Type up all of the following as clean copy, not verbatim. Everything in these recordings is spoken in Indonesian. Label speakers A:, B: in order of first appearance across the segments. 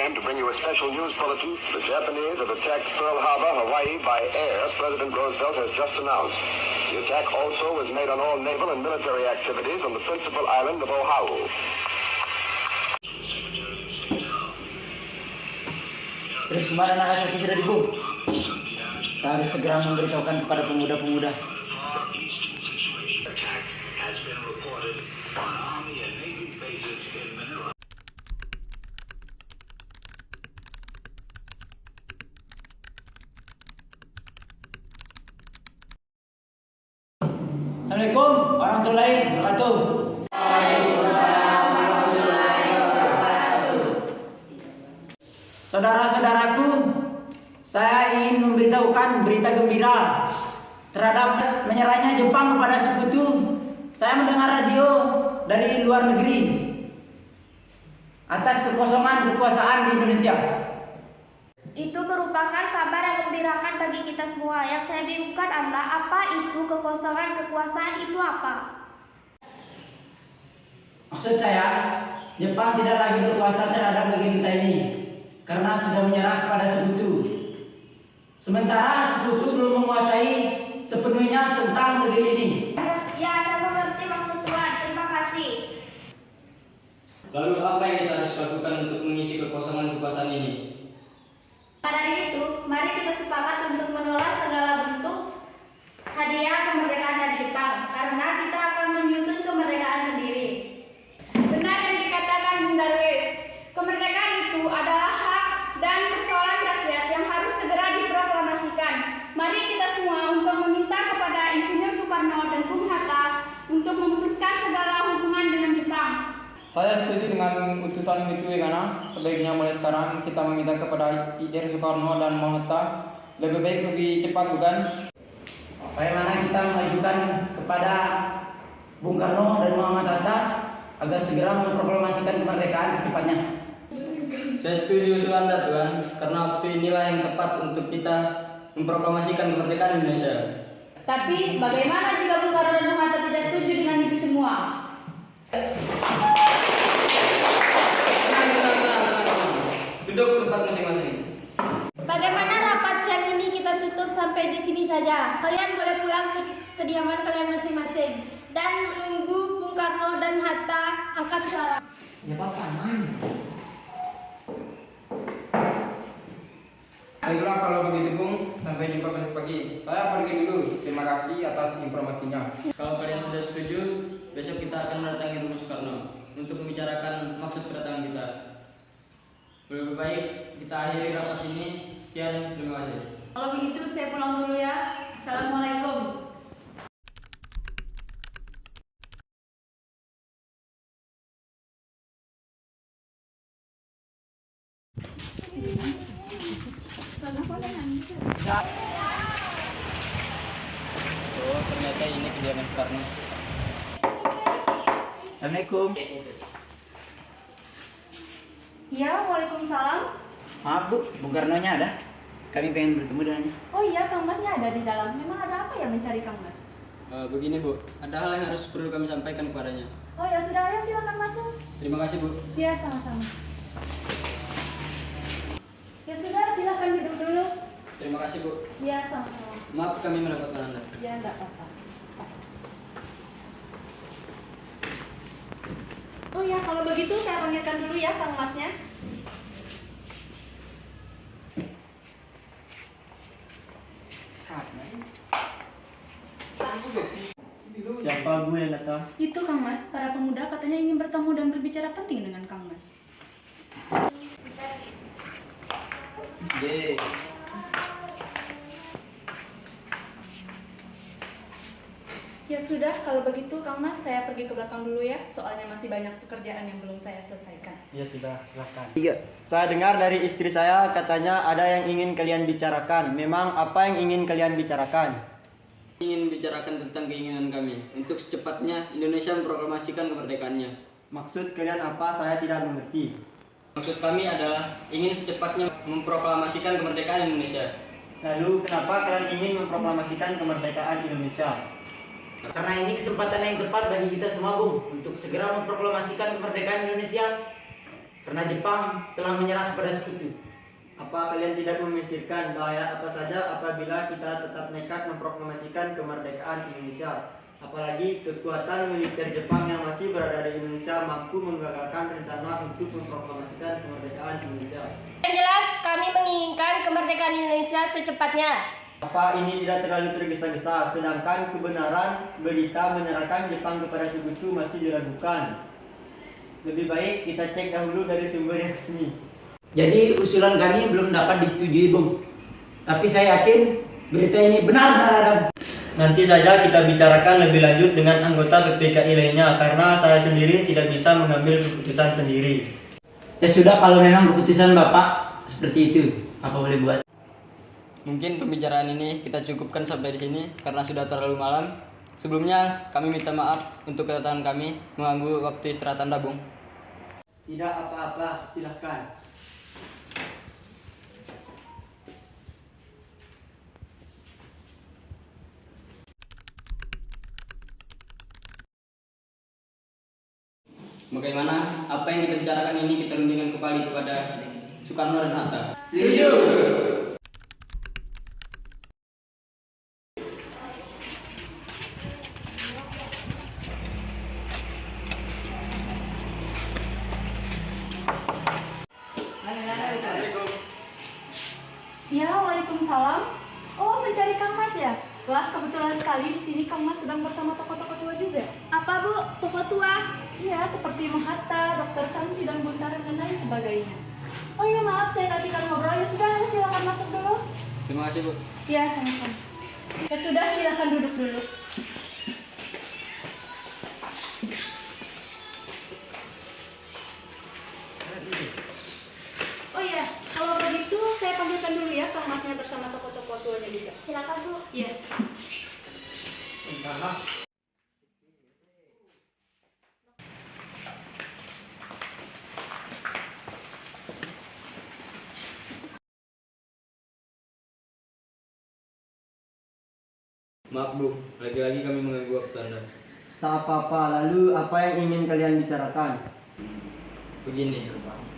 A: again to bring you a special news bulletin. The Japanese have attacked Pearl Harbor, Hawaii by air, President Roosevelt has just announced. The attack also was made on all naval and military activities on the principal island of Oahu.
B: Risma dan Nagasaki sudah dibom. Saya harus segera memberitahukan kepada pemuda-pemuda. Assalamualaikum warahmatullahi wabarakatuh.
C: Waalaikumsalam warahmatullahi wabarakatuh.
B: Saudara-saudaraku, saya ingin memberitahukan berita gembira terhadap menyerahnya Jepang kepada sekutu. Saya mendengar radio dari luar negeri atas kekosongan kekuasaan di Indonesia.
C: Itu merupakan kabar yang menggembirakan bagi kita semua. Yang saya bingungkan adalah apa itu kekosongan kekuasaan itu apa?
B: Maksud saya, Jepang tidak lagi berkuasa terhadap negeri kita ini karena sudah menyerah kepada sekutu. Sementara sekutu belum menguasai sepenuhnya tentang negeri ini.
C: Ya, saya mengerti maksud Tuhan. Terima kasih.
D: Lalu apa yang kita harus lakukan untuk mengisi kekosongan kekuasaan ini?
C: Pada hari itu, mari kita sepakat untuk menolak segala bentuk hadiah kemerdekaan dari Jepang, karena kita akan menyusun kemerdekaan sendiri. Benar yang dikatakan Bung Darwis, kemerdekaan itu adalah hak dan persoalan rakyat yang harus segera diproklamasikan. Mari kita semua untuk meminta kepada Insinyur Soekarno dan Bung Hatta untuk memutuskan segala hubungan dengan Jepang.
E: Saya setuju dengan utusan itu, karena sebaiknya mulai sekarang kita meminta kepada IR Soekarno dan Bung Hatta lebih baik lebih cepat, bukan?
B: Bagaimana kita mengajukan kepada Bung Karno dan Muhammad Hatta agar segera memproklamasikan kemerdekaan secepatnya.
D: Saya setuju usulan Anda, Tuan, karena waktu inilah yang tepat untuk kita memproklamasikan kemerdekaan Indonesia.
C: Tapi bagaimana jika Bung Karno dan Bung Hatta tidak setuju dengan itu semua?
D: Duduk tempat masing-masing.
C: Bagaimana rapat siang ini kita tutup sampai di sini saja. Kalian boleh pulang ke kediaman kalian masing-masing dan menunggu Bung Karno dan Hatta angkat suara.
B: Ya Pak Paman.
E: Baiklah kalau begitu, Bung, sampai jumpa besok pagi. Saya pergi dulu. Terima kasih atas informasinya.
D: Kalau kalian sudah setuju, besok kita akan mendatangi rumah Soekarno untuk membicarakan maksud kedatangan kita. Lebih baik kita akhiri rapat ini. Sekian, terima kasih.
C: Kalau begitu saya pulang dulu ya. Assalamualaikum.
D: Oh, ternyata ini kediaman Soekarno.
B: Assalamualaikum.
C: Ya, waalaikumsalam.
B: Maaf Bu, Bung Karnonya ada? Kami pengen bertemu dengannya.
C: Oh iya, Kang Masnya ada di dalam. Memang ada apa ya mencari Kang Mas?
D: Begini Bu, ada hal yang harus perlu kami sampaikan kepadanya.
C: Oh ya sudah, ya silakan masuk.
D: Terima kasih Bu.
C: Ya, sama-sama. Ya sudah, silakan duduk dulu.
D: Terima kasih Bu.
C: Ya, sama-sama.
D: Maaf kami mendapatkan Anda.
C: Ya, enggak apa-apa. Oh ya, kalau begitu saya panggilkan dulu ya Kang Masnya.
B: Siapa Bu yang datang?
C: Itu Kang Mas, para pemuda katanya ingin bertemu dan berbicara penting dengan Kang Mas.
B: Ye.
C: Ya sudah, kalau begitu Kang Mas, saya pergi ke belakang dulu ya. Soalnya masih banyak pekerjaan yang belum saya selesaikan.
B: Ya sudah, silakan.
F: Iya, saya dengar dari istri saya katanya ada yang ingin kalian bicarakan. Memang apa yang ingin kalian bicarakan?
D: Ingin bicarakan tentang keinginan kami untuk secepatnya Indonesia memproklamasikan kemerdekaannya.
F: Maksud kalian apa? Saya tidak mengerti.
D: Maksud kami adalah ingin secepatnya memproklamasikan kemerdekaan Indonesia.
F: Lalu kenapa kalian ingin memproklamasikan kemerdekaan Indonesia?
B: Karena ini kesempatan yang tepat bagi kita semua Bung untuk segera memproklamasikan kemerdekaan Indonesia. karena Jepang telah menyerah kepada sekutu.
F: Apa kalian tidak memikirkan bahaya apa saja apabila kita tetap nekat memproklamasikan kemerdekaan Indonesia? Apalagi kekuatan militer Jepang yang masih berada di Indonesia mampu menggagalkan rencana untuk memproklamasikan kemerdekaan Indonesia.
G: Yang jelas, kami menginginkan kemerdekaan Indonesia secepatnya.
F: Apa ini tidak terlalu tergesa-gesa, sedangkan kebenaran berita menyerahkan Jepang kepada sekutu masih diragukan? Lebih baik kita cek dahulu dari sumber yang resmi.
B: Jadi usulan kami belum dapat disetujui, Bung. Tapi saya yakin berita ini benar-benar ada.
F: Nanti saja kita bicarakan lebih lanjut dengan anggota PPKI lainnya karena saya sendiri tidak bisa mengambil keputusan sendiri.
B: Ya sudah, kalau memang keputusan Bapak seperti itu, apa boleh buat?
D: Mungkin pembicaraan ini kita cukupkan sampai di sini karena sudah terlalu malam. Sebelumnya kami minta maaf untuk kedatangan kami mengganggu waktu istirahat Anda, Bung.
F: Tidak apa-apa, silahkan.
D: Bagaimana? Apa yang kita bicarakan ini kita rundingkan kembali kepada Soekarno dan Hatta.
C: Ya, waalaikumsalam. Oh, mencari Kang Mas ya? Wah, kebetulan sekali di sini Kang Mas sedang bersama tokoh-tokoh tua juga.
G: Apa Bu, tokoh tua?
C: Ya, seperti Mahatta, Dr. Samsi dan Buntaran dan lain sebagainya. Oh ya, maaf saya kasihkan ngobrol. Ya sudah, silakan masuk dulu.
D: Terima kasih, Bu.
C: Ya, sama-sama. Ya sudah, silakan duduk dulu. Oh iya, kalau begitu saya panggilkan dulu ya Kang Masnya bersama tokoh-tokoh tuanya juga.
G: Silakan Bu.
C: Iya.
D: Maaf, Bu. Lagi-lagi kami mengganggu waktu Anda.
F: Tak apa-apa, lalu apa yang ingin kalian bicarakan?
D: Begini,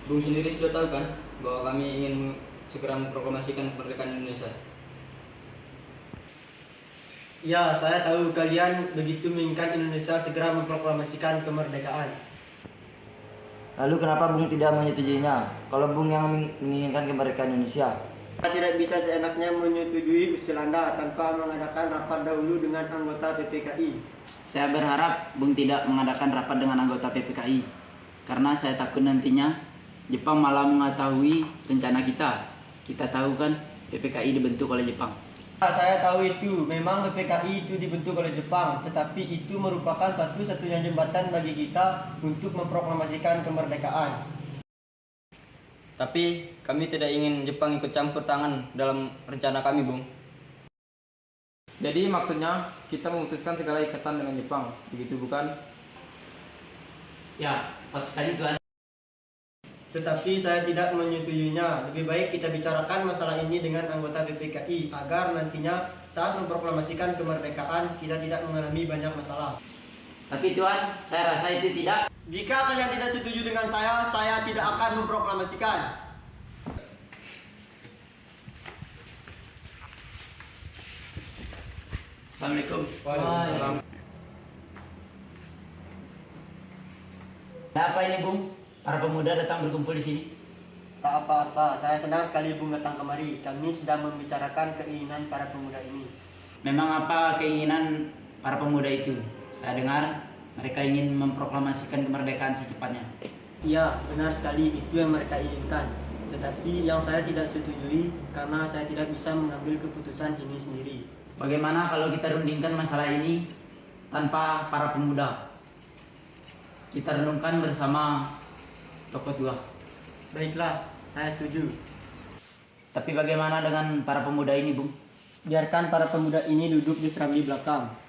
D: Bung sendiri sudah tahu kan bahwa kami ingin segera memproklamasikan kemerdekaan Indonesia.
F: Ya, saya tahu kalian begitu menginginkan Indonesia segera memproklamasikan kemerdekaan.
H: Lalu kenapa Bung tidak menyetujuinya? Kalau Bung yang menginginkan kemerdekaan Indonesia.
F: Kita tidak bisa seenaknya menyetujui usul Anda tanpa mengadakan rapat dahulu dengan anggota PPKI.
B: Saya berharap Bung tidak mengadakan rapat dengan anggota PPKI, karena saya takut nantinya Jepang malah mengetahui rencana kita. Kita tahu kan PPKI dibentuk oleh Jepang.
F: Saya tahu itu, memang PPKI itu dibentuk oleh Jepang, tetapi itu merupakan satu-satunya jembatan bagi kita untuk memproklamasikan kemerdekaan.
D: Tapi kami tidak ingin Jepang ikut campur tangan dalam rencana kami, Bung.
E: Jadi maksudnya kita memutuskan segala ikatan dengan Jepang, begitu bukan?
B: Ya, tepat sekali Tuan.
F: Tetapi saya tidak menyetujuinya. Lebih baik kita bicarakan masalah ini dengan anggota PPKI agar nantinya saat memproklamasikan kemerdekaan kita tidak mengalami banyak masalah.
B: Tapi Tuan, saya rasa itu tidak.
F: Jika kalian tidak setuju dengan saya tidak akan memproklamasikan.
B: Assalamualaikum.
E: Waalaikumsalam.
B: Ada apa ini, Bung? Para pemuda datang berkumpul di sini.
F: Tak apa-apa, saya senang sekali Bung datang kemari. Kami sedang membicarakan keinginan para pemuda ini.
B: Memang apa keinginan para pemuda itu? Saya dengar mereka ingin memproklamasikan kemerdekaan secepatnya.
F: Iya, benar sekali, itu yang mereka inginkan. Tetapi yang saya tidak setujui karena saya tidak bisa mengambil keputusan ini sendiri.
B: Bagaimana kalau kita rundingkan masalah ini tanpa para pemuda? Kita renungkan bersama tokoh tua.
F: Baiklah, saya setuju.
B: Tapi bagaimana dengan para pemuda ini, Bung?
F: Biarkan para pemuda ini duduk di serambi belakang.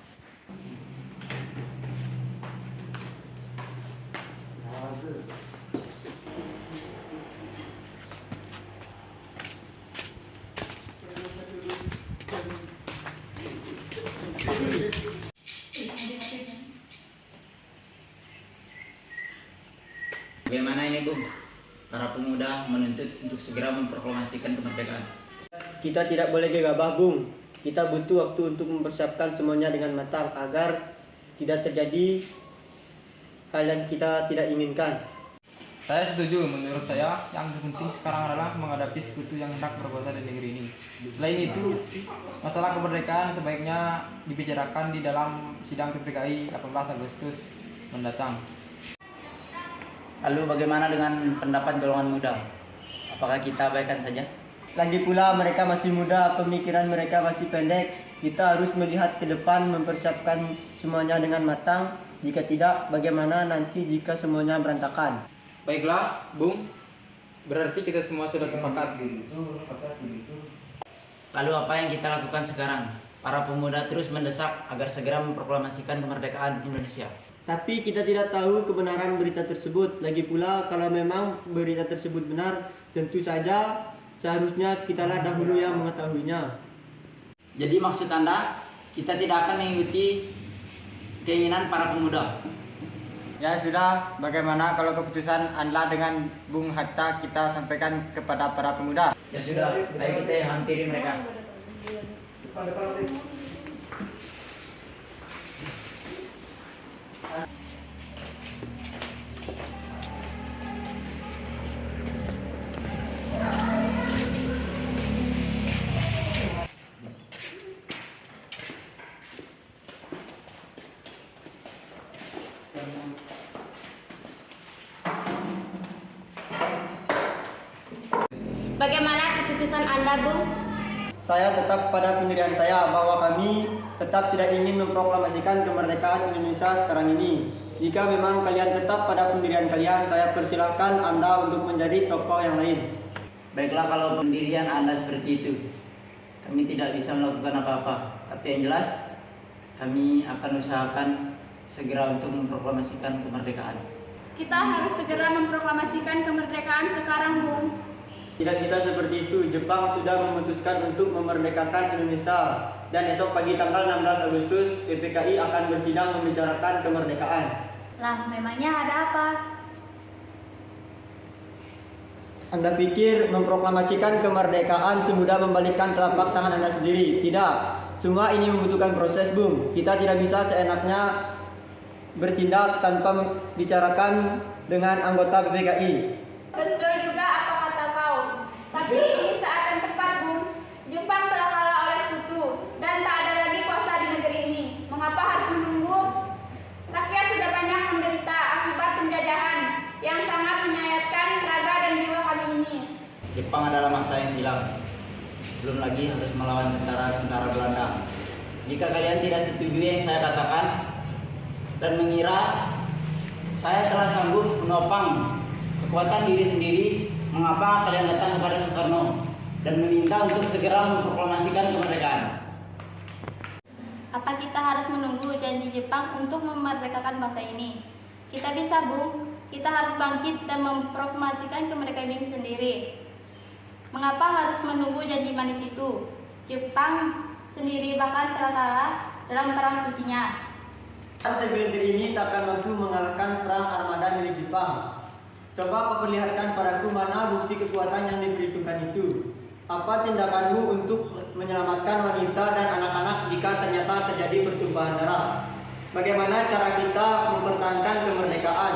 B: Bagaimana ini, Bung?
D: para pemuda menuntut untuk segera memproklamasikan kemerdekaan.
F: Kita tidak boleh gegabah, Bung. Kita butuh waktu untuk mempersiapkan semuanya dengan matang agar tidak terjadi hal yang kita tidak inginkan.
E: Saya setuju, menurut saya yang terpenting sekarang adalah menghadapi sekutu yang hendak berkuasa di negeri ini. Selain itu, masalah kemerdekaan sebaiknya dibicarakan di dalam sidang PPKI 18 Agustus mendatang.
B: Lalu bagaimana dengan pendapat golongan muda? Apakah kita abaikan saja?
F: Lagi pula mereka masih muda, pemikiran mereka masih pendek. Kita harus melihat ke depan, mempersiapkan semuanya dengan matang. Jika tidak, bagaimana nanti jika semuanya berantakan?
E: Baiklah, Bung. Berarti kita semua sudah sepakat.
B: Lalu apa yang kita lakukan sekarang? Para pemuda terus mendesak agar segera memproklamasikan kemerdekaan Indonesia.
F: Tapi kita tidak tahu kebenaran berita tersebut. Lagi pula kalau memang berita tersebut benar, tentu saja seharusnya kitalah dahulu yang mengetahuinya.
B: Jadi maksud Anda, kita tidak akan mengikuti keinginan para pemuda?
E: Ya sudah, bagaimana kalau keputusan Anda dengan Bung Hatta kita sampaikan kepada para pemuda?
B: Ya sudah, ayo kita hampiri mereka.
G: Bagaimana keputusan Anda, Bung?
F: Saya tetap pada pendirian saya bahwa kami tetap tidak ingin memproklamasikan kemerdekaan Indonesia sekarang ini. Jika memang kalian tetap pada pendirian kalian, saya persilahkan Anda untuk menjadi tokoh yang lain.
B: Baiklah kalau pendirian Anda seperti itu. Kami tidak bisa melakukan apa-apa. Tapi yang jelas, kami akan usahakan segera untuk memproklamasikan kemerdekaan.
C: Kita harus segera memproklamasikan kemerdekaan sekarang, Bung.
F: Tidak bisa seperti itu. Jepang sudah memutuskan untuk memerdekakan Indonesia. Dan esok pagi tanggal 16 Agustus, PPKI akan bersidang membicarakan kemerdekaan.
C: Lah, memangnya ada apa?
F: Anda pikir memproklamasikan kemerdekaan semudah membalikkan telapak tangan Anda sendiri? Tidak. Semua ini membutuhkan proses, Bung. Kita tidak bisa seenaknya bertindak tanpa membicarakan dengan anggota PPKI.
C: Betul juga apa kata kau. Tapi ini saat yang tepat, Bung. Jepang telah kalah oleh sekutu dan tak ada lagi kuasa di negeri ini. Mengapa harus menunggu? Rakyat sudah banyak menderita akibat penjajahan yang sangat menyayatkan raga dan jiwa kami ini.
B: Jepang adalah masa yang silam. Belum lagi harus melawan tentara Belanda. Jika kalian tidak setuju yang saya katakan dan mengira saya telah sanggup menopang kekuatan diri sendiri, mengapa kalian datang kepada Soekarno dan meminta untuk segera memproklamasikan kemerdekaan?
C: Apa kita harus menunggu janji Jepang untuk memerdekakan bangsa ini? Kita bisa, Bung. Kita harus bangkit dan memproklamasikan kemerdekaan ini sendiri. Mengapa harus menunggu janji manis itu? Jepang sendiri bahkan telah kalah dalam perang sucinya.
F: Segelintir ini takkan mampu mengalahkan perang armada milik Jepang. Coba perlihatkan padaku mana bukti kekuatan yang diperhitungkan itu. Apa tindakanmu untuk menyelamatkan wanita dan anak-anak jika ternyata terjadi pertumpahan darah? Bagaimana cara kita mempertahankan kemerdekaan?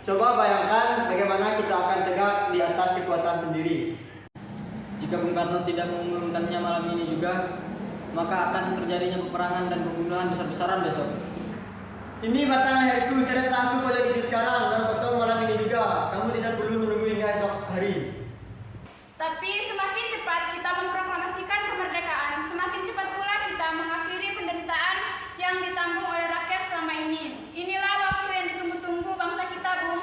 F: Coba bayangkan bagaimana kita akan tegak di atas kekuatan sendiri.
D: Jika Bung Karno tidak mengumumkannya malam ini juga, maka akan terjadinya peperangan dan pembunuhan besar-besaran besok.
F: Ini batang leherku, saya aku boleh gitu sekarang dan potong malam ini juga. Kamu tidak perlu menunggu hingga esok hari.
C: Tapi semakin cepat kita memproklamasikan kemerdekaan, semakin cepat pula kita mengakhiri penderitaan yang ditanggung oleh rakyat selama ini. Inilah waktu yang ditunggu-tunggu bangsa kita, Bung.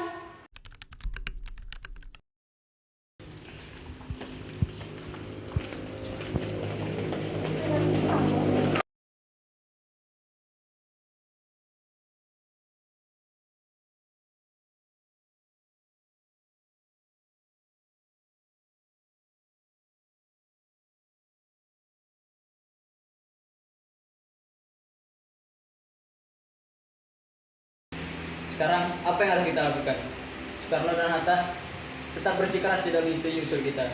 D: Sekarang apa yang harus kita lakukan? Soekarno dan Hatta tetap bersikeras tidak menyetujui usul kita.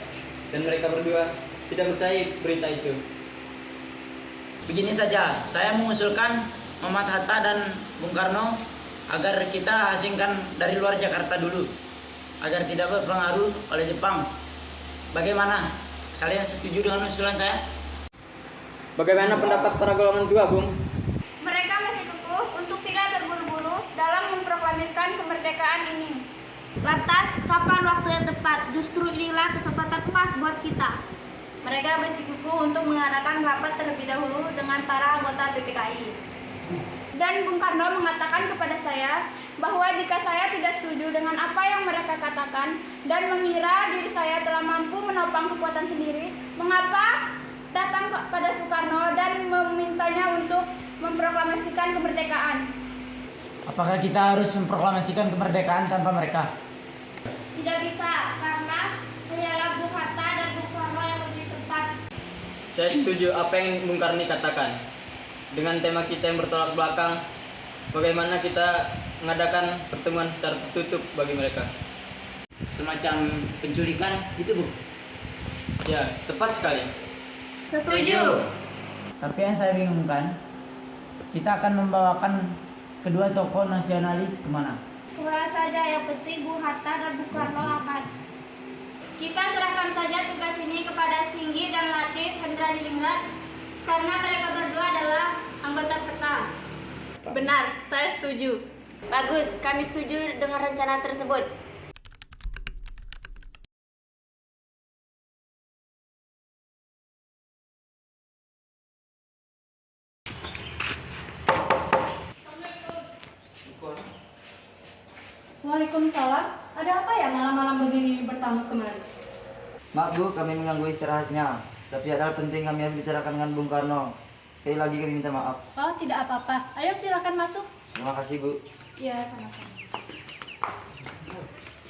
D: Dan mereka berdua tidak percaya berita itu.
B: Begini saja, saya mengusulkan Muhammad Hatta dan Bung Karno agar kita asingkan dari luar Jakarta dulu, agar tidak berpengaruh oleh Jepang. Bagaimana? Kalian setuju dengan usulan saya?
D: Bagaimana pendapat para golongan tua, Bung?
G: Mereka masih kukuh untuk tidak terburu-buru dalam memproklamirkan kemerdekaan ini. Lantas, kapan waktu yang tepat? Justru inilah kesempatan emas buat kita.
C: Mereka bersikukuh untuk mengadakan rapat terlebih dahulu dengan para anggota BPKI.
G: Dan Bung Karno mengatakan kepada saya bahwa jika saya tidak setuju dengan apa yang mereka katakan dan mengira diri saya telah mampu menopang kekuatan sendiri, mengapa datang kepada Soekarno dan memintanya untuk memproklamasikan kemerdekaan?
B: Apakah kita harus memproklamasikan kemerdekaan tanpa mereka?
G: Tidak bisa, karena hanyalah Bung Hatta dan Bung Karno yang lebih tepat.
D: Saya setuju apa yang Bung Karni katakan. Dengan tema kita yang bertolak belakang, bagaimana kita mengadakan pertemuan secara tertutup bagi mereka?
B: Semacam penculikan itu, Bu.
D: Ya, tepat sekali.
C: Setuju.
B: Tapi yang saya bingungkan, kita akan membawakan kedua tokoh nasionalis kemana?
G: Kemana saja, yang penting Bung Hatta dan Bung Karno aman. Kita serahkan saja tugas ini kepada Singgi dan Latif Hendra Diningrat, karena mereka berdua adalah anggota peta.
C: Benar, saya setuju. Bagus, kami setuju dengan rencana tersebut.
G: Waalaikumsalam. Ada apa ya malam-malam begini bertamu kemari?
H: Maaf Bu, kami mengganggu istirahatnya. Tapi ada hal penting kami harus bicarakan dengan Bung Karno. Sekali lagi kami minta maaf.
G: Oh, tidak apa-apa. Ayo silakan masuk.
H: Terima kasih Bu.
G: Ya, sama-sama.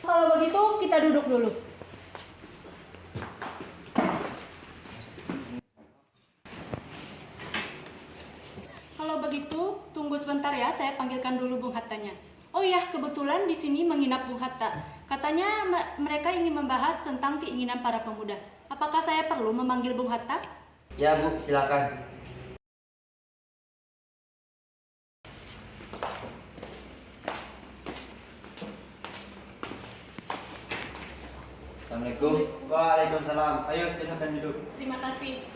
G: Kalau begitu kita duduk dulu. Kalau begitu, tunggu sebentar ya, saya panggilkan dulu Bung Hattanya. Oh ya, kebetulan di sini menginap Bung Hatta. Katanya mereka ingin membahas tentang keinginan para pemuda. Apakah saya perlu memanggil Bung Hatta?
H: Ya Bu, silakan. Assalamualaikum.
F: Waalaikumsalam. Ayo silakan duduk.
G: Terima kasih.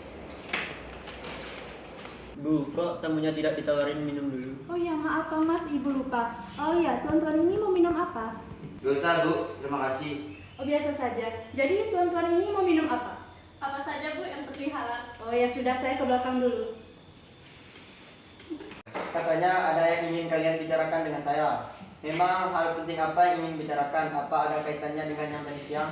F: Bu, kok tamunya tidak ditawarin minum dulu?
G: Oh ya, maaf Kang Mas, Ibu lupa. Oh ya, tuan-tuan ini mau minum apa?
H: Gak usah Bu, terima kasih.
G: Oh, biasa saja. Jadi tuan-tuan ini mau minum apa? Apa saja Bu, yang penting halal. Oh ya sudah, saya ke belakang dulu.
F: Katanya ada yang ingin kalian bicarakan dengan saya. Memang hal penting apa yang ingin bicarakan? Apa ada kaitannya dengan yang tadi siang?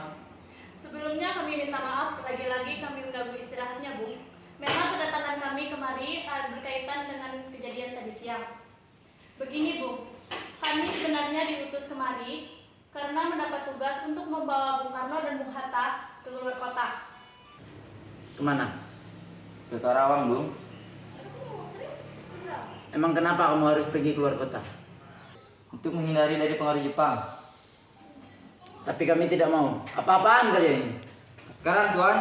G: Sebelumnya kami minta maaf, lagi-lagi kami mengganggu istirahatnya Bu. Memang kedatangan kami kemari berkaitan dengan kejadian tadi siang. Begini Bu, kami sebenarnya diutus kemari karena mendapat tugas untuk membawa Bung Karno dan Bung Hatta ke luar kota.
B: Kemana?
H: Ke Karawang Bu.
B: Emang kenapa kamu harus pergi keluar kota?
H: Untuk menghindari dari pengaruh Jepang.
B: Tapi kami tidak mau. Apa-apaan kalian ini?
H: Sekarang Tuan,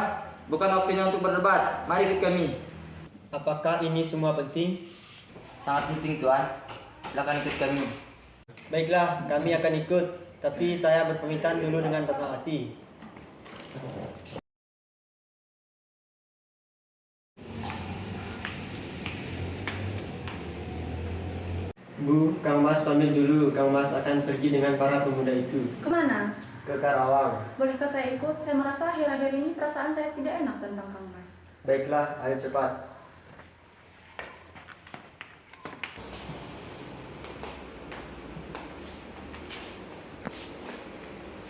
H: bukan waktunya untuk berdebat. Mari ikut kami.
F: Apakah ini semua penting?
H: Sangat penting Tuan. Silakan ikut kami.
F: Baiklah, kami akan ikut. Tapi saya berpamitan dulu dengan Bapak Hati. Bu, Kang Mas pamit dulu. Kang Mas akan pergi dengan para pemuda itu
G: Kemana?
F: ke Karawang.
G: Bolehkah saya ikut? Saya merasa akhir-akhir ini perasaan saya tidak enak tentang Kang Mas.
F: Baiklah, ayo cepat.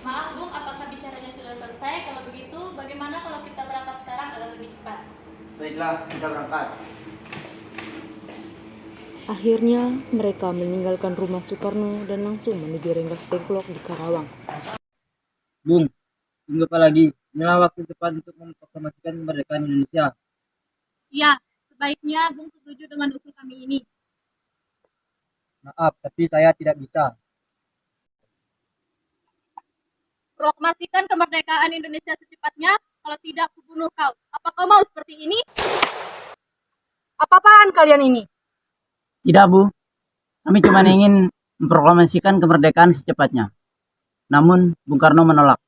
G: Maaf Bung, apakah bicaranya sudah selesai? Kalau begitu, bagaimana kalau kita berangkat sekarang agar lebih cepat?
F: Baiklah, kita berangkat.
I: Akhirnya, mereka meninggalkan rumah Soekarno dan langsung menuju Rengas Dengklok di Karawang.
H: Bung, tunggu apa lagi? Inilah waktu tepat untuk memproklamasikan kemerdekaan Indonesia.
G: Ya, sebaiknya Bung setuju dengan usul kami ini.
F: Maaf, tapi saya tidak bisa.
G: Proklamasikan kemerdekaan Indonesia secepatnya, kalau tidak kubunuh kau. Apa kau mau seperti ini? Apa-apaan kalian ini?
B: Tidak, Bu. Kami cuma ingin memproklamasikan kemerdekaan secepatnya. Namun, Bung Karno menolak.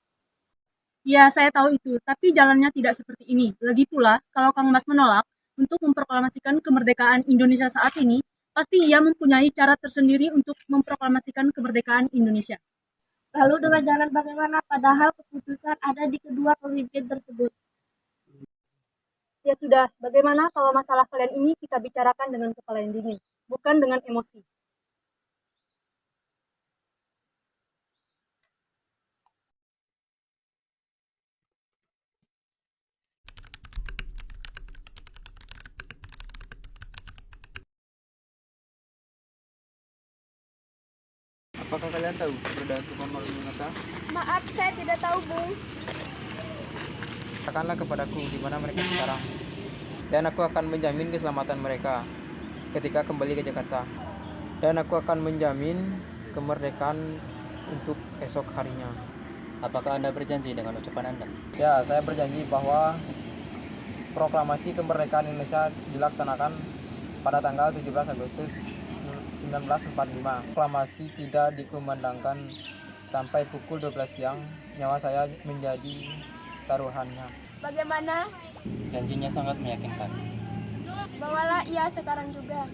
G: Ya, saya tahu itu, tapi jalannya tidak seperti ini. Lagi pula, kalau Kang Mas menolak untuk memproklamasikan kemerdekaan Indonesia saat ini, pasti ia mempunyai cara tersendiri untuk memproklamasikan kemerdekaan Indonesia. Lalu dengan jalan bagaimana, padahal keputusan ada di kedua pemimpin tersebut? Ya sudah, bagaimana kalau masalah kalian ini kita bicarakan dengan kepala yang dingin, bukan dengan emosi.
E: Apakah kalian tahu keberadaan Sukarno Hatta?
G: Maaf, saya tidak tahu, Bung.
E: Katakanlah kepadaku di mana mereka sekarang, dan aku akan menjamin keselamatan mereka ketika kembali ke Jakarta. Dan aku akan menjamin kemerdekaan untuk esok harinya.
D: Apakah Anda berjanji dengan ucapan Anda?
E: Ya, saya berjanji bahwa proklamasi kemerdekaan Indonesia dilaksanakan pada tanggal 17 Agustus 1945. Proklamasi tidak dikumandangkan sampai pukul 12 siang. Nyawa saya menjadi taruhannya.
G: Bagaimana?
D: Janjinya sangat meyakinkan.
G: Bawalah ia sekarang juga.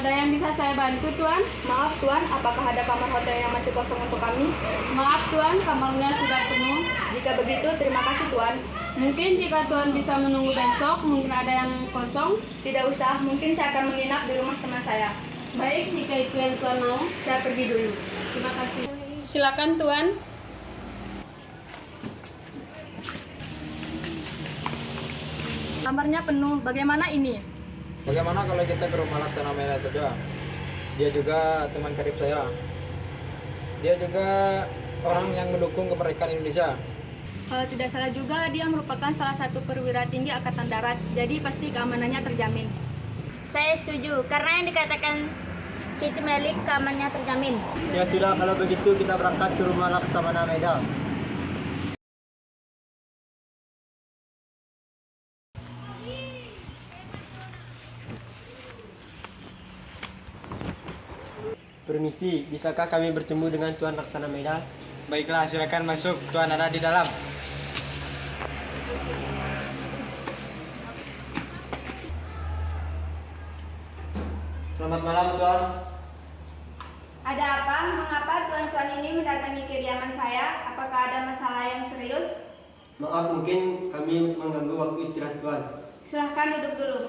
G: Ada yang bisa saya bantu, Tuan? Maaf, Tuan. Apakah ada kamar hotel yang masih kosong untuk kami? Maaf, Tuan. Kamarnya sudah penuh. Jika begitu, terima kasih, Tuan. Mungkin jika Tuan bisa menunggu besok, mungkin ada yang kosong. Tidak usah. Mungkin saya akan menginap di rumah teman saya. Baik, jika itu yang Tuan mau, saya pergi dulu. Terima kasih. Silakan, Tuan. Kamarnya penuh. Bagaimana ini?
E: Bagaimana kalau kita ke rumah Laksana Mela saja? Dia juga teman karib saya. Dia juga orang yang mendukung kemerdekaan Indonesia.
G: Kalau tidak salah juga, dia merupakan salah satu perwira tinggi Angkatan Darat, jadi pasti keamanannya terjamin.
C: Saya setuju, karena yang dikatakan Siti Melik keamanannya terjamin.
F: Ya sudah, kalau begitu kita berangkat ke rumah Laksamana Meda. Permisi, bisakah kami bertemu dengan Tuan Laksana Meda?
E: Baiklah, silakan masuk. Tuan ada di dalam.
F: Selamat malam, Tuan.
C: Ada apa? Mengapa tuan-tuan ini mendatangi kediaman saya? Apakah ada masalah yang serius?
F: Maaf, mungkin kami mengganggu waktu istirahat Tuan.
C: Silahkan duduk dulu.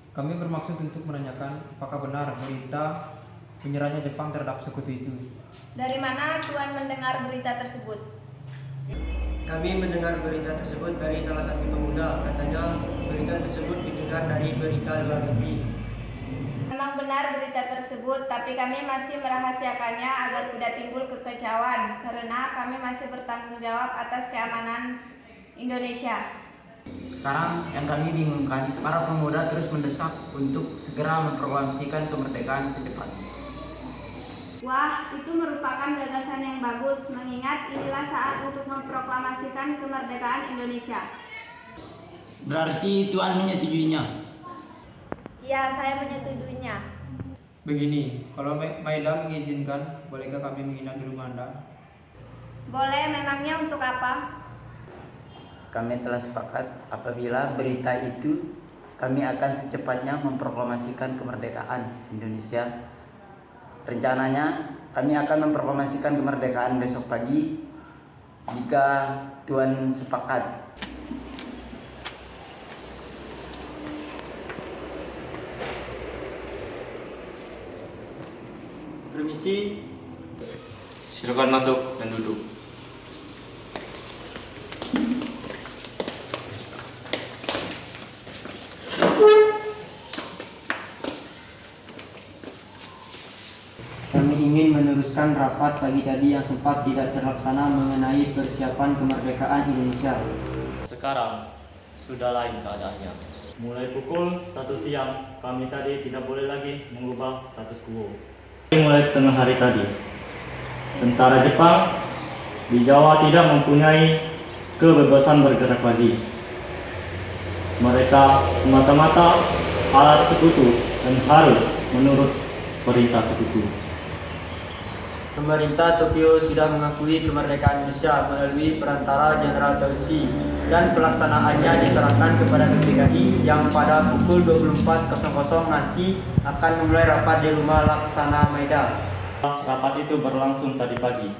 E: Kami bermaksud untuk menanyakan apakah benar berita menyerahnya Jepang terhadap sekutu itu.
C: Dari mana Tuan mendengar berita tersebut?
F: Kami mendengar berita tersebut dari salah satu pemuda. Katanya berita tersebut didengar dari berita luar negeri.
C: Memang benar berita tersebut, tapi kami masih merahasiakannya agar tidak timbul kekecauan, karena kami masih bertanggung jawab atas keamanan Indonesia.
B: Sekarang yang kami bingungkan, para pemuda terus mendesak untuk segera memproklamasikan kemerdekaan secepatnya.
C: Wah, itu merupakan gagasan yang bagus, mengingat inilah saat untuk memproklamasikan kemerdekaan Indonesia.
B: Berarti Tuan menyetujuinya?
C: Ya, saya menyetujuinya.
E: Begini, kalau Maida mengizinkan, bolehkah kami menginap di rumah Anda?
C: Boleh, memangnya untuk apa?
B: Kami telah sepakat apabila berita itu, kami akan secepatnya memproklamasikan kemerdekaan Indonesia. Rencananya kami akan memproklamasikan kemerdekaan besok pagi jika Tuan sepakat.
F: Permisi.
D: Silakan masuk dan duduk.
F: meneruskan rapat pagi tadi yang sempat tidak terlaksana mengenai persiapan kemerdekaan Indonesia.
J: Sekarang sudah lain keadaannya. Mulai pukul 1 siang, kami tadi tidak boleh lagi mengubah status quo. Mulai tengah hari tadi, tentara Jepang di Jawa tidak mempunyai kebebasan bergerak lagi. Mereka semata-mata alat sekutu dan harus menurut perintah sekutu.
F: Pemerintah Tokyo sudah mengakui kemerdekaan Indonesia melalui perantara Jenderal Tautsi dan pelaksanaannya diserahkan kepada PPKI yang pada pukul 24.00 nanti akan memulai rapat di rumah Laksana Maeda.
J: Rapat itu berlangsung tadi pagi.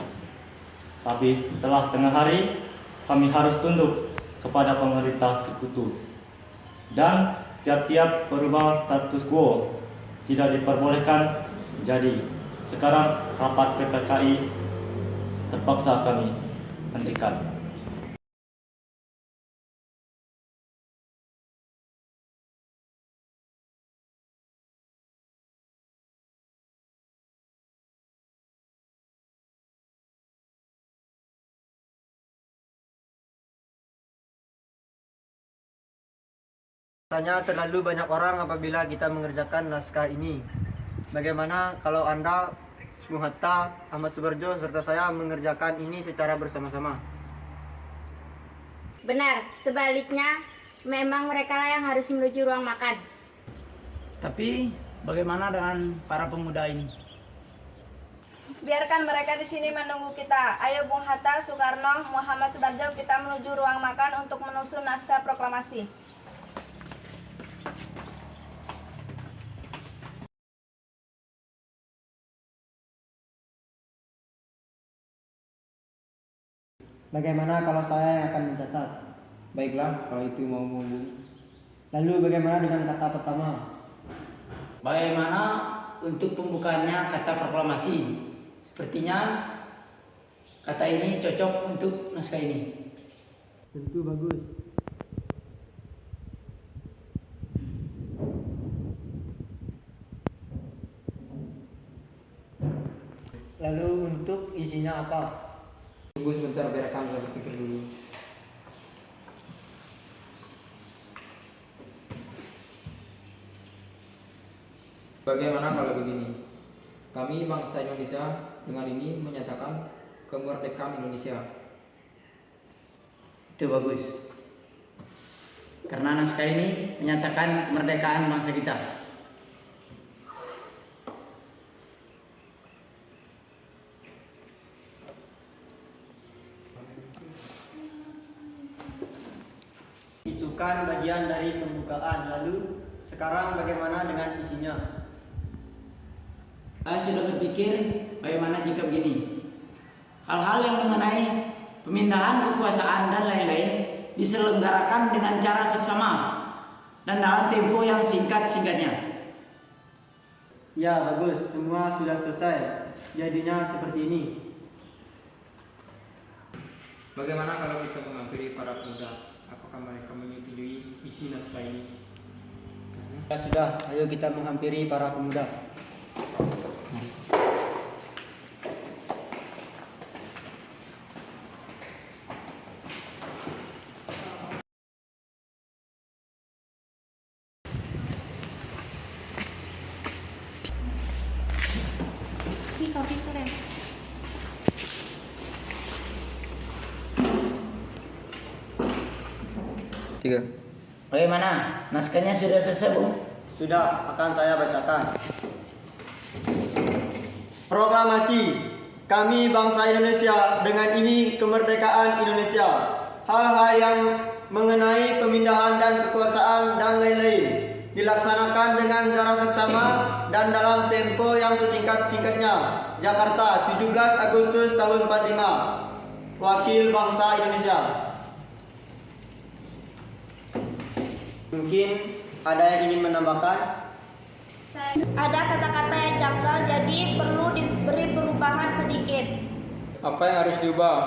J: Tapi setelah tengah hari, kami harus tunduk kepada pemerintah sekutu. Dan tiap-tiap perubahan status quo tidak diperbolehkan. Jadi sekarang rapat PPKI terpaksa kami hentikan.
F: Rasanya terlalu banyak orang apabila kita mengerjakan naskah ini. Bagaimana kalau Anda, Bung Hatta, Ahmad Subarjo, serta saya mengerjakan ini secara bersama-sama?
C: Benar, sebaliknya memang mereka lah yang harus menuju ruang makan.
B: Tapi bagaimana dengan para pemuda ini?
K: Biarkan mereka di sini menunggu kita. Ayo Bung Hatta, Soekarno, Muhammad Subarjo, kita menuju ruang makan untuk menyusun naskah proklamasi.
F: Bagaimana kalau saya yang akan mencatat?
E: Baiklah, kalau itu mau Bu.
F: Lalu bagaimana dengan kata pertama?
B: Bagaimana untuk pembukaannya kata proklamasi? Sepertinya kata ini cocok untuk naskah ini.
F: Tentu bagus. Lalu untuk isinya apa?
E: Tunggu sebentar biar kami berpikir dulu. Bagaimana kalau begini? Kami bangsa Indonesia dengan ini menyatakan kemerdekaan Indonesia.
B: Itu bagus. Karena naskah ini menyatakan kemerdekaan bangsa kita.
F: Itu kan bagian dari pembukaan. Lalu sekarang bagaimana dengan isinya?
B: Saya sudah berpikir bagaimana jika begini. Hal-hal yang mengenai pemindahan kekuasaan dan lain-lain diselenggarakan dengan cara seksama dan dalam tempo yang singkat-singkatnya.
F: Ya, bagus. Semua sudah selesai. Jadinya seperti ini.
E: Bagaimana kalau kita menghampiri para pemuda? Apakah mereka menyetujui isi naskah ini?
F: Ya sudah, ayo kita menghampiri para pemuda.
C: Ini kopi keren.
E: Tiga.
B: Bagaimana? Naskahnya sudah selesai, Bu?
F: Sudah, akan saya bacakan. Proklamasi. Kami bangsa Indonesia dengan ini kemerdekaan Indonesia. Hal-hal yang mengenai pemindahan dan kekuasaan dan lain-lain dilaksanakan dengan cara seksama dan dalam tempo yang sesingkat-singkatnya. Jakarta, 17 Agustus tahun 45. Wakil bangsa Indonesia. Mungkin ada yang ingin menambahkan?
C: Ada kata-kata yang janggal, jadi perlu diberi perubahan sedikit.
E: Apa yang harus diubah?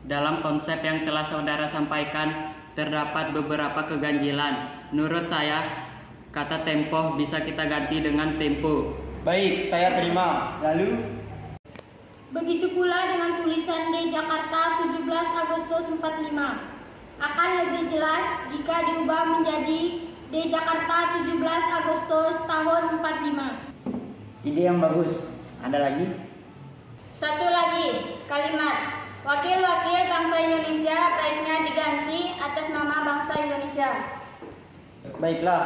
D: Dalam konsep yang telah saudara sampaikan, terdapat beberapa keganjilan. Menurut saya, kata tempo bisa kita ganti dengan tempo.
F: Baik, saya terima. Lalu,
C: Begitu pula dengan tulisan D Jakarta 17 Agustus 45. Akan lebih jelas jika diubah menjadi D Jakarta 17 Agustus tahun 45.
B: Ide yang bagus. Ada lagi?
C: Satu lagi, kalimat Wakil-wakil bangsa Indonesia baiknya diganti atas nama bangsa Indonesia.
F: baiklah,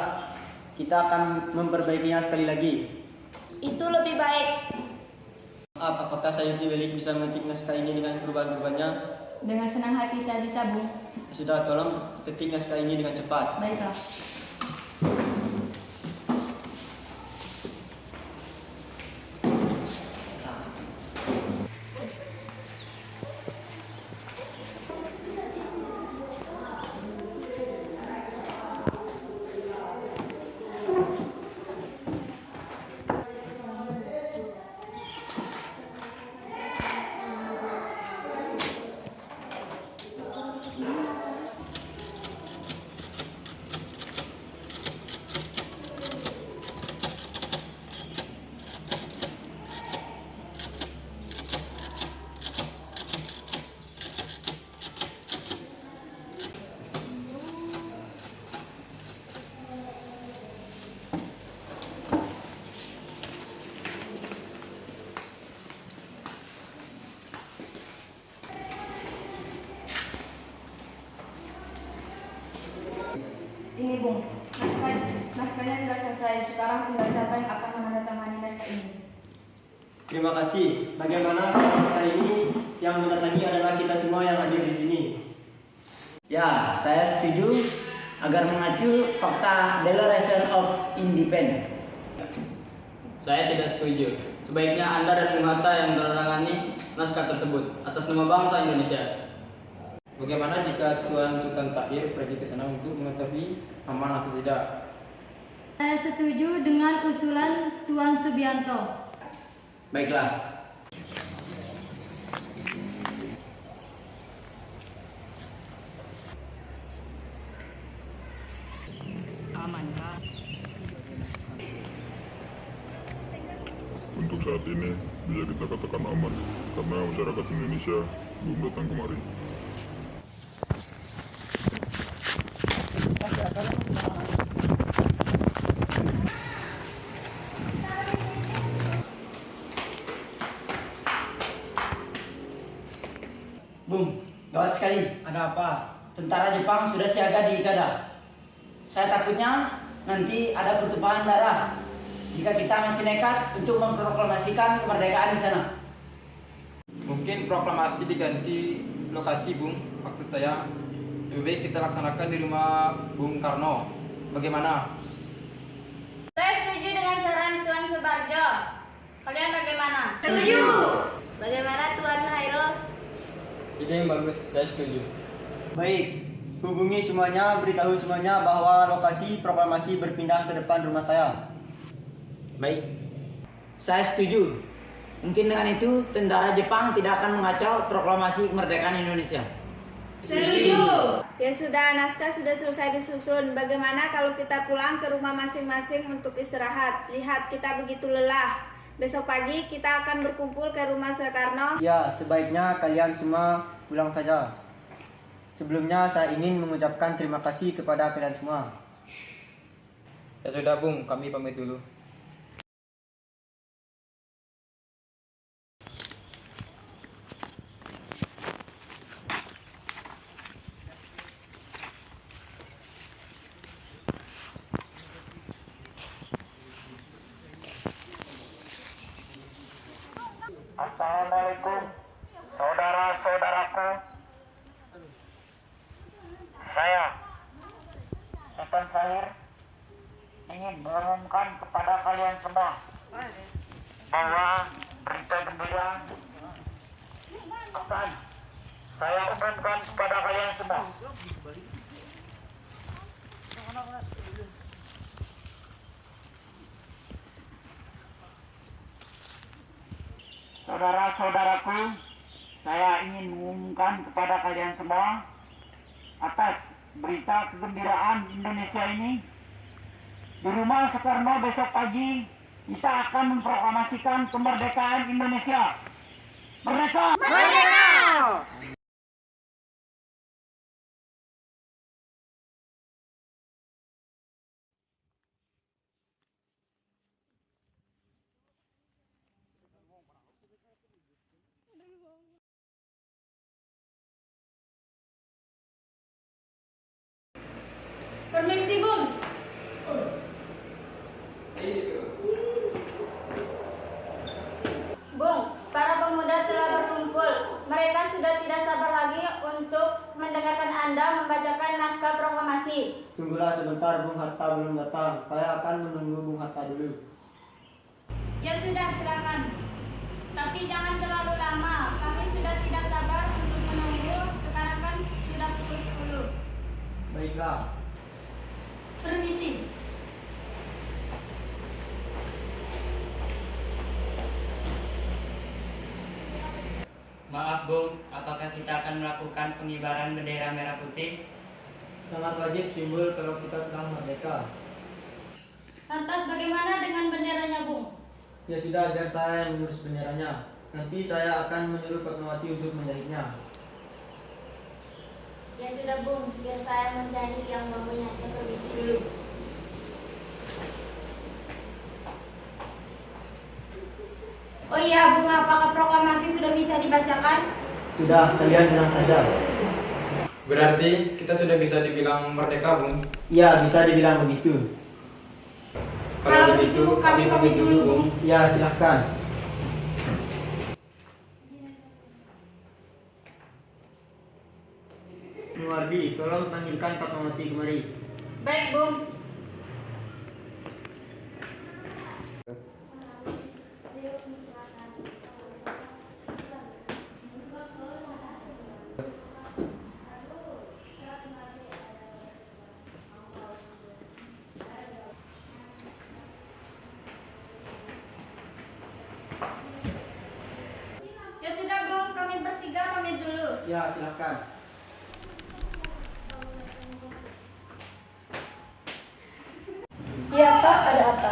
F: kita akan memperbaikinya sekali lagi.
C: Itu lebih baik.
F: Maaf, apakah saya Tibelik bisa mengetik naskah ini dengan perubahan-perubahannya?
C: Dengan senang hati saya bisa, Bung.
F: Sudah, tolong ketik naskah ini dengan cepat.
C: Baiklah. Ini, Bung. Naskahnya sudah selesai. Sekarang tinggal siapa yang akan menandatangani naskah ini.
F: Terima kasih. Bagaimana naskah ini yang mendatangi adalah kita semua yang hadir di sini?
B: Ya, saya setuju agar mengacu fakta Declaration of Independence.
D: Saya tidak setuju. Sebaiknya Anda dan Bung Hatta yang menandatangani naskah tersebut atas nama bangsa Indonesia.
E: Bagaimana jika Tuan Sultan Syahir pergi ke sana untuk mengetahui aman atau tidak?
C: Saya setuju dengan usulan Tuan Subianto.
B: Baiklah.
L: Untuk saat ini bisa kita katakan aman karena masyarakat Indonesia belum datang kemari.
B: Bung, gawat sekali.
F: Ada apa?
B: Tentara Jepang sudah siaga di Ikada. Saya takutnya nanti ada pertumpahan darah jika kita masih nekat untuk memproklamasikan kemerdekaan di sana.
E: Mungkin proklamasi diganti lokasi, Bung. Maksud saya, lebih baik kita laksanakan di rumah Bung Karno. Bagaimana?
C: Saya setuju dengan saran Tuan Subarjo. Kalian bagaimana?
K: Setuju. Bagaimana Tuan Hairul?
D: Ide yang bagus, saya setuju.
F: Baik, hubungi semuanya, beritahu semuanya bahwa lokasi proklamasi berpindah ke depan rumah saya.
B: Baik. Saya setuju. Mungkin dengan itu tentara Jepang tidak akan mengacau proklamasi kemerdekaan Indonesia.
K: Setuju. Ya sudah, naskah sudah selesai disusun. Bagaimana kalau kita pulang ke rumah masing-masing untuk istirahat? Lihat kita begitu lelah. Besok pagi kita akan berkumpul ke rumah Soekarno.
F: Ya, sebaiknya kalian semua pulang saja. Sebelumnya saya ingin mengucapkan terima kasih kepada kalian semua.
E: Ya sudah, Bung, kami pamit dulu.
A: Assalamualaikum, saudara-saudaraku. Saya, Sultan Syahir, ingin mengumumkan kepada kalian semua bahwa berita gembira akan saya umumkan kepada kalian semua. Saudara-saudaraku, saya ingin mengumumkan kepada kalian semua atas berita kegembiraan Indonesia ini. Di rumah Soekarno besok pagi
B: kita akan memproklamasikan kemerdekaan Indonesia. Merdeka!
K: Merdeka!
G: Permisi, Bung.
C: Bung, para pemuda telah berkumpul. Mereka sudah tidak sabar lagi untuk mendengarkan Anda membacakan naskah proklamasi.
F: Tunggulah sebentar, Bung Hatta belum datang. Saya akan menunggu Bung Hatta dulu.
C: Ya sudah, silakan. Tapi jangan terlalu lama. Kami sudah tidak sabar untuk menunggu. Sekarang kan sudah pukul 10.
F: Baiklah.
C: Permisi.
D: Maaf Bung, apakah kita akan melakukan pengibaran bendera merah putih?
F: Sangat wajib simbol kalau kita telah merdeka.
C: Lantas bagaimana dengan benderanya, Bung?
F: Ya sudah, biar saya yang mengurus benderanya. Nanti saya akan menyuruh Fatmawati untuk menjahitnya.
C: Ya sudah, Bung. Biar saya menjahit yang bambunya. Ya, permisi dulu. Oh iya, Bung, apakah proklamasi sudah bisa dibacakan?
F: Sudah, kalian tenang saja.
E: Berarti kita sudah bisa dibilang merdeka, Bung.
F: Iya, bisa dibilang begitu.
C: Kalau begitu, kami pamit dulu, Bung.
F: Ya, silahkan. Muardi, tolong panggilkan Fatmawati kemari.
C: Baik, Bung. Ya sudah, Bung. Kami bertiga pamit dulu.
F: Ya, silahkan.
G: Ya Pak, ada apa?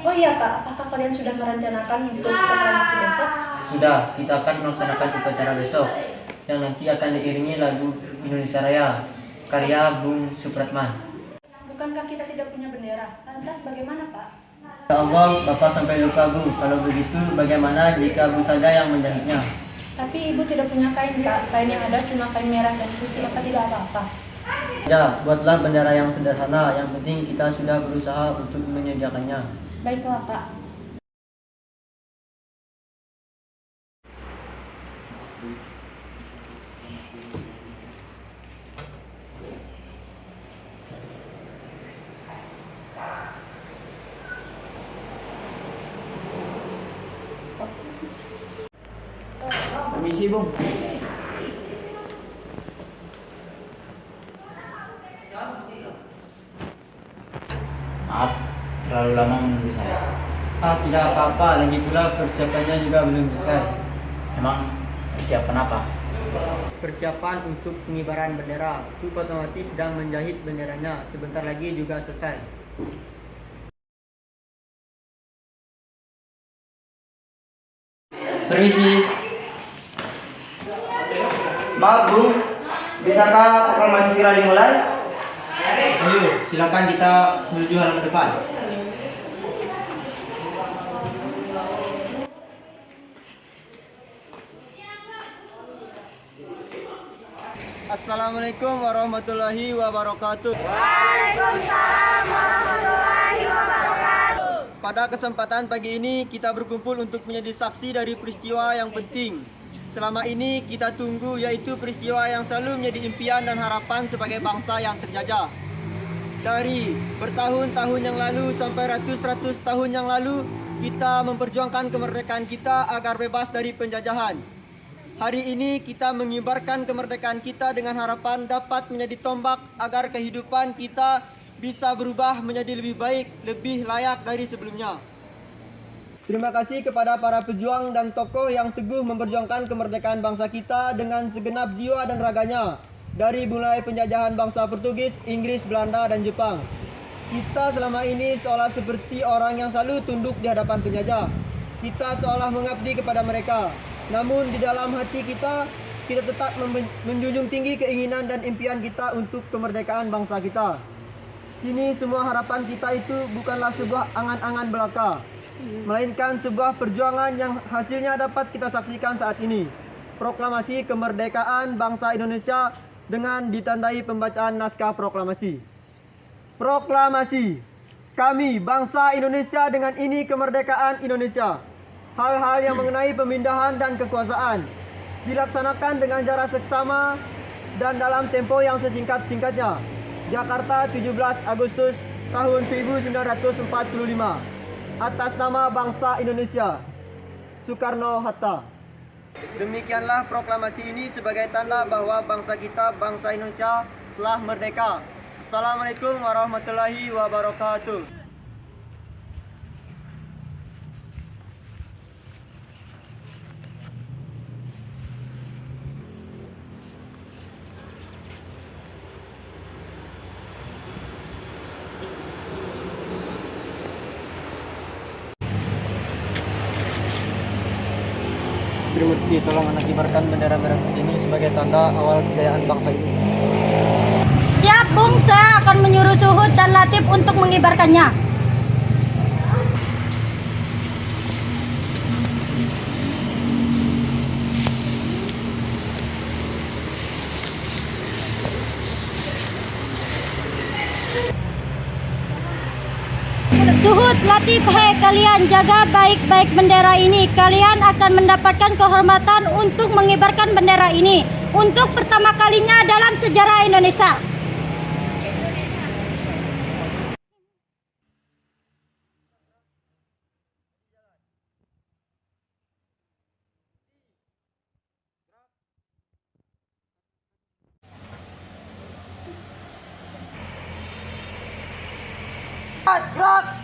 G: Oh iya Pak, apakah kalian sudah merencanakan untuk proklamasi besok?
F: Sudah, kita akan melaksanakan upacara besok yang nanti akan diiringi lagu Indonesia Raya karya Bung Supratman.
G: Bukankah kita tidak punya bendera? Lantas bagaimana Pak?
F: Ya Allah, Bapak sampai lupa Bu. Kalau begitu bagaimana jika Bu saja yang menjahitnya?
G: Tapi Ibu tidak punya kain Pak. Kain yang ada cuma kain merah dan putih. Apa tidak apa-apa?
F: Ya, buatlah bendera yang sederhana. Yang penting kita sudah berusaha untuk menyediakannya.
G: Baiklah Pak.
B: Permisi, Bung.
H: Maaf, terlalu lama menunggu saya.
F: Tidak apa-apa, lagi pula persiapannya juga belum selesai.
H: Emang persiapan apa?
F: Persiapan untuk pengibaran bendera. Tu Fatmawati sedang menjahit benderanya. Sebentar lagi juga selesai.
H: Permisi. Maaf Bu, bisakah proklamasi segera dimulai?
F: Ayo, silakan kita menuju halaman depan. Assalamualaikum warahmatullahi wabarakatuh.
K: Waalaikumsalam warahmatullahi wabarakatuh.
F: Pada kesempatan pagi ini kita berkumpul untuk menjadi saksi dari peristiwa yang penting. Selama ini kita tunggu, yaitu peristiwa yang selalu menjadi impian dan harapan sebagai bangsa yang terjajah. Dari bertahun-tahun yang lalu sampai ratus-ratus tahun yang lalu, kita memperjuangkan kemerdekaan kita agar bebas dari penjajahan. Hari ini kita mengibarkan kemerdekaan kita dengan harapan dapat menjadi tombak agar kehidupan kita bisa berubah menjadi lebih baik, lebih layak dari sebelumnya. Terima kasih kepada para pejuang dan tokoh yang teguh memperjuangkan kemerdekaan bangsa kita dengan segenap jiwa dan raganya, dari mulai penjajahan bangsa Portugis, Inggris, Belanda, dan Jepang. Kita selama ini seolah seperti orang yang selalu tunduk di hadapan penjajah. Kita seolah mengabdi kepada mereka. Namun di dalam hati kita tetap menjunjung tinggi keinginan dan impian kita untuk kemerdekaan bangsa kita. Kini semua harapan kita itu bukanlah sebuah angan-angan belaka, melainkan sebuah perjuangan yang hasilnya dapat kita saksikan saat ini. Proklamasi kemerdekaan bangsa Indonesia dengan ditandai pembacaan naskah proklamasi. Proklamasi. Kami, bangsa Indonesia dengan ini kemerdekaan Indonesia. Hal-hal yang mengenai pemindahan dan kekuasaan dilaksanakan dengan jarak seksama dan dalam tempo yang sesingkat-singkatnya. Jakarta, 17 Agustus tahun 1945. Atas nama bangsa Indonesia. Soekarno-Hatta. Demikianlah proklamasi ini sebagai tanda bahwa bangsa kita, bangsa Indonesia, telah merdeka. Assalamualaikum warahmatullahi wabarakatuh. Trimurti, tolong anak kibarkan bendera merah putih ini sebagai tanda awal kejayaan bangsa ini.
C: Siap, Bung. Saya akan menyuruh Suhud dan Latif untuk mengibarkannya. Suhud, Latif, hei kalian jaga baik-baik bendera ini. Kalian akan mendapatkan kehormatan untuk mengibarkan bendera ini untuk pertama kalinya dalam sejarah Indonesia.
F: Gerak!